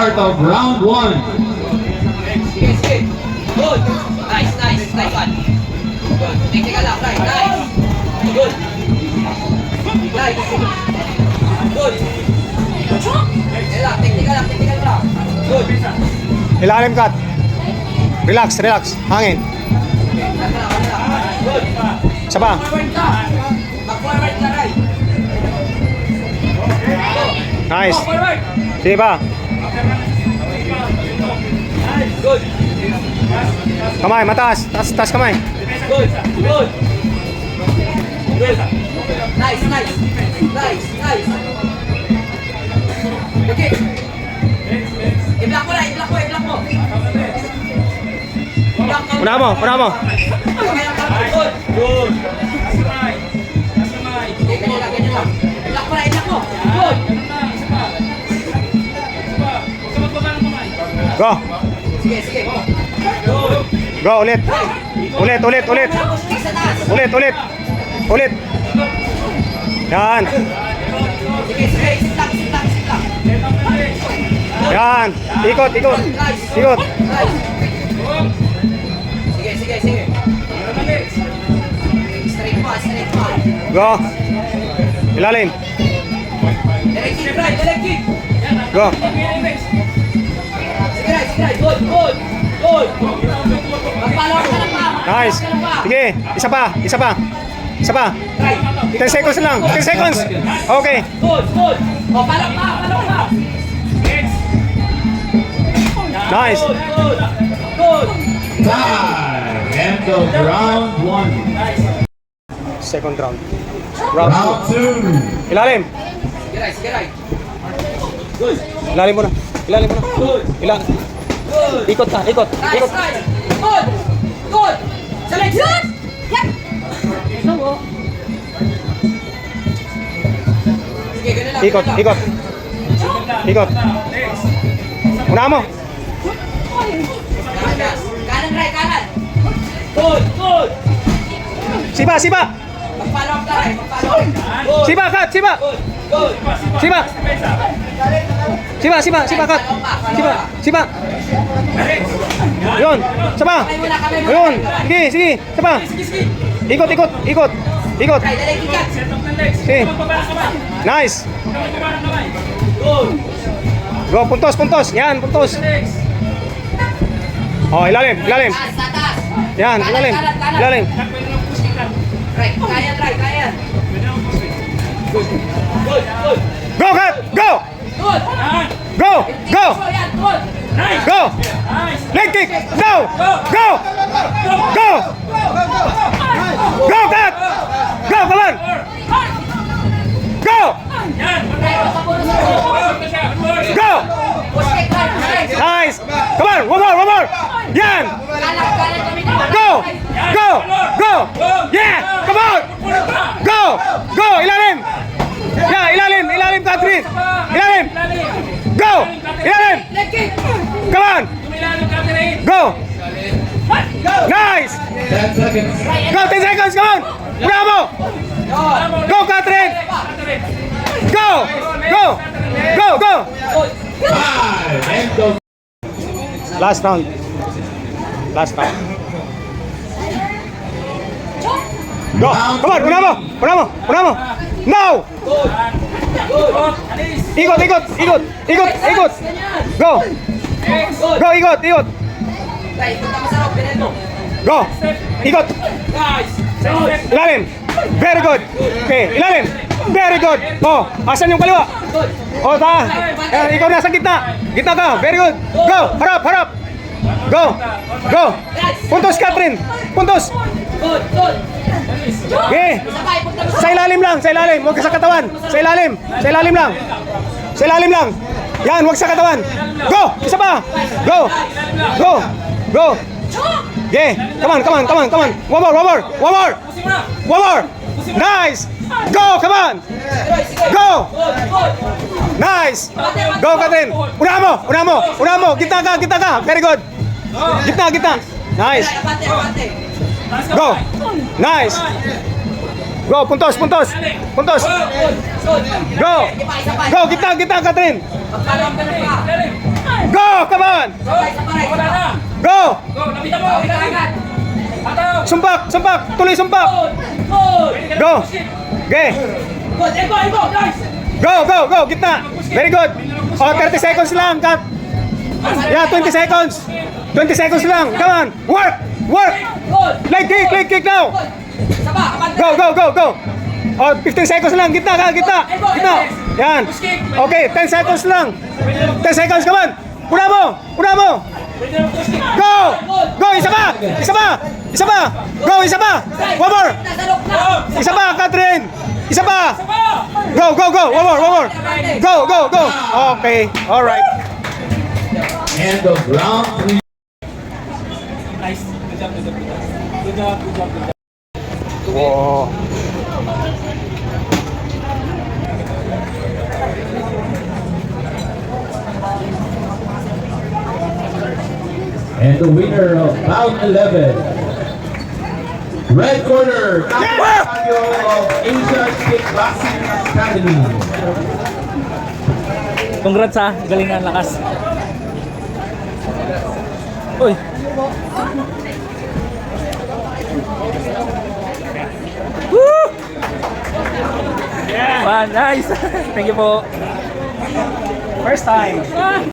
start of round 1. Sige, sige. Good. Nice, nice. Nice one. Good. Technical lang, right. Nice. Good. Nice. Good. Technical lang, technical lang. Good. Ilalim cut. Relax, relax. Hangin. Good. Isa pa. Forward ka. Mag-forward ka, right. Nice. Go, forward. Sige pa. Good. Kamay, mataas. Taas kamay. Good. Good. Good. Nice, nice. Nice, nice. Okay. I-block mo na, i-block mo, i-block mo. Una mo, una mo. Good. Good. Okay, ganyan lang, ganyan lang. I-block mo na, i-block mo. Good. Go. Sige, sige. Go, ulit. Ulit, ulit, ulit. Sa taas. Ulit, ulit. Ulit. Yan. Sige, sige. Sit lang, sit lang, sit lang. Yan. Ikot, ikot. Nice. Ikot. Nice. Sige, sige, sige. Straight pa, straight pa. Go. Ilalim. Direct kick, right, direct kick. Go. Sige, right, sige, right. Good, good. Good. Mag-follow ka lang pa. Nice. Sige, isa pa, isa pa. Isa pa. Right. 10 seconds lang. 10 seconds. Okay. Good, good. O, follow pa, follow pa. Nice. Good, good. Good. Time. End of round 1. Second round. Round Round 2. 2. Ilalim. Sige, right, sige, right. Good. Ilalim mo na. Ilalim mo na. Good. Ilalim. Good. Ikot na, ikot. Nice, Ikot. nice. Good. Good. Sa legs. Yan. Sige, ganun lang. Ikot, ganun lang. ikot. Ikot. Una mo. Kanan, kanan, right, kanan. Good, good. Siba, siba. Mag-follow up ka, right. Mag-follow. Good. Siba, cut, siba. Good, good. Siba. Siba, siba, siba, cut. Siba, siba. Yun. Saba. Kamay muna, kamay muna. Yun. Sige, sige. Saba. Sige, sige. Ikot, ikot, ikot. Ikot. Right, direct kick cut. Sige. Nice. Good. Go, puntos, puntos. Yan, puntos. Oh, ilalim, ilalim. Taas, sa taas. Yan, Kanan, ilalim. kanan, kanan. Ilalim. Right, kaya, right, kaya. Good, good, good. Go, cut. Go. Good. Go. Go. So, yan, good. Go. Leg kick. Go. Go. Go. Go, cut. Go, come on. Go. Go. Push kick, right, push kick. Nice. Come on, one more, one more. Yan. Kanan, kanan kami dito. Go. Go. Go. Yeah. Come on. Go. Go. Ilalim. Yeah, ilalim. Ilalim, Catherine. Ilalim. Go. Ilalim. Leg kick. Come on. Go. Nice. 10 seconds. Go, 10 seconds. Come on. Bravo. Go, Catherine. Go. Go. Go, go. Good. 5. End of Last round. Last round. Go. Come on. Una mo. Una mo. Una mo. Now. Good. Good. Ikot, ikot, ikot. Ikot, ikot. Ganyan. Go. Good. Go, ikot, ikot. Right, punta mo sa loob, pinel mo. Go. Ikot. Guys. Good. Ilalim. Very good. Okay, ilalim. Very good. Oh, asan yung kaliwa? Good. Oh, ta. Ikaw nasa gitna. Gitna ka. Very good. Go. Harap, harap. Go. Go. Puntos, Catherine. Puntos. Good. Good. Okay. Sabay, punta mo Sa ilalim lang, sa ilalim. Huwag ka sa katawan. Sa ilalim. Sa ilalim lang. Sa ilalim lang. Yan, huwag sa katawan. Go. Isa pa. Go. Go. Go. Okay. Come on, come on, come on, come on. One more, one more. One more. One more. Nice. Go, come on. Go. Good. Good. Nice. Go, Catherine. Una mo, una mo, una mo. Gitna ka, gitna ka. Very good. Gitna, gitna. Nice. Abante, abante. Go. Nice. Go, puntos, puntos. Puntos. Good. Good. Go. Isa pa, isa pa. Go, gitna, gitna, Catherine. Magpalong ka na pa. Go! Come on! Wala na. Go! Go, lapitan mo. Agad. Ataw. Sumpak! Sumpak! Tuloy sumpak! Good. Go! Okay! Good. Ego, guys. Go! Go! Go! Gitna! Very good! Oh, 30 seconds lang! Cut! Yeah, 20 seconds! 20 seconds lang! Come on! Work! Work! Good. Leg kick now! Good. Saba, kapag. Go! Oh, 15 seconds lang! Gitna ka! Gitna! Yan! Okay, 10 seconds lang! 10 seconds, come on! Una mo! Go! Go! Isa pa! Go! Isa pa! One more! Nasalok na. Isa pa, Catherine! Isa pa! Go! One more! Go! Okay, alright. End of round 3. Nice. Good job. Wow. And the winner of round 11. Red corner, Taekwondo of Asian Kickboxing Academy. Congrats ha, galing ang lakas. Uy. Woo! Wow, nice. Thank you po. First time.